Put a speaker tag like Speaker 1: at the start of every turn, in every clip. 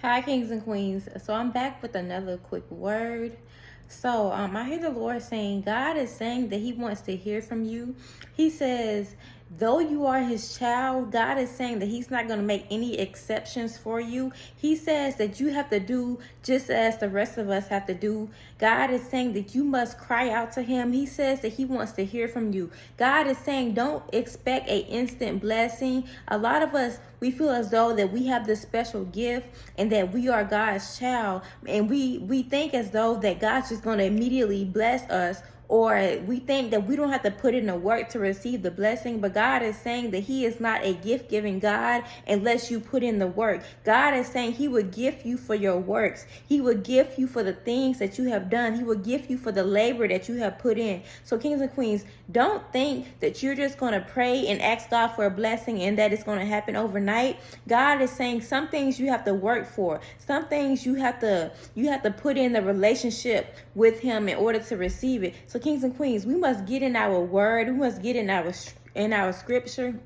Speaker 1: Hi, kings and queens. So I'm back with another quick word. So I hear the Lord saying, God is saying that he wants to hear from you. He says, though you are his child, God is saying that he's not going to make any exceptions for you. He says that you have to do just as the rest of us have to do. God is saying that you must cry out to him. He says that he wants to hear from you. God is saying don't expect an instant blessing. A lot of us, we feel as though that we have this special gift and that we are God's child, and we think as though that God's just going to immediately bless us, or we think that we don't have to put in the work to receive the blessing. But God is saying that he is not a gift-giving God unless you put in the work. God is saying he would gift you for your works. He would gift you for the things that you have done. He would gift you for the labor that you have put in. So kings and queens, don't think that you're just going to pray and ask God for a blessing and that it's going to happen overnight. God is saying some things you have to work for. Some things you have to put in the relationship with him in order to receive it. So kings and queens, we must get in our word. We must get in our scripture.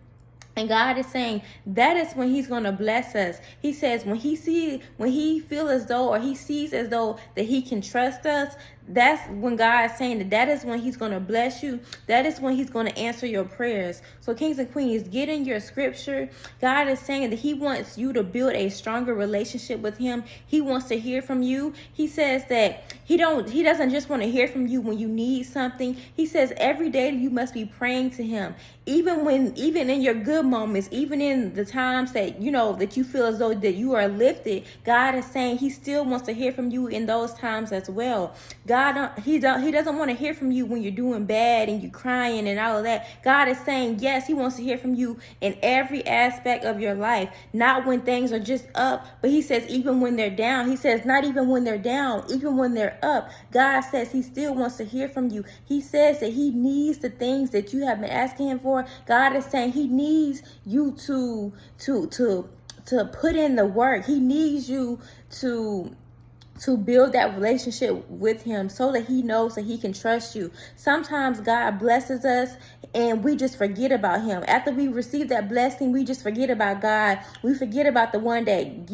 Speaker 1: And God is saying that is when he's going to bless us. He says when he feels as though, or he sees as though that he can trust us, that's when God is saying that is when he's going to bless you. That is when he's going to answer your prayers. So kings and queens, get in your scripture. God is saying that he wants you to build a stronger relationship with him. He wants to hear from you. He says that he doesn't just want to hear from you when you need something. He says every day you must be praying to him. Even in your good moments, even in the times that that you feel as though that you are lifted, God is saying he still wants to hear from you in those times as well. He doesn't want to hear from you when you're doing bad and you're crying and all of that. God is saying, yes, he wants to hear from you in every aspect of your life. Not when things are just up, but he says even when they're down. He says not even when they're down, even when they're up. God says he still wants to hear from you. He says that he needs the things that you have been asking him for. God is saying he needs you to put in the work. He needs you to build that relationship with him so that he knows that he can trust you. Sometimes God blesses us and we just forget about him. After we receive that blessing, we just forget about God. We forget about the one that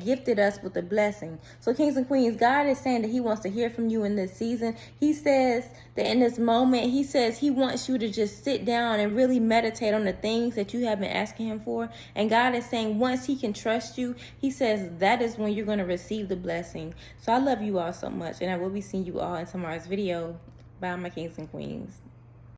Speaker 1: gifted us with the blessing. So kings and queens, God is saying that he wants to hear from you in this season. He says that in this moment, he says he wants you to just sit down and really meditate on the things that you have been asking him for. And God is saying once he can trust you, he says that is when you're going to receive the blessing. So I love you all so much, and I will be seeing you all in tomorrow's video. Bye, my kings and queens.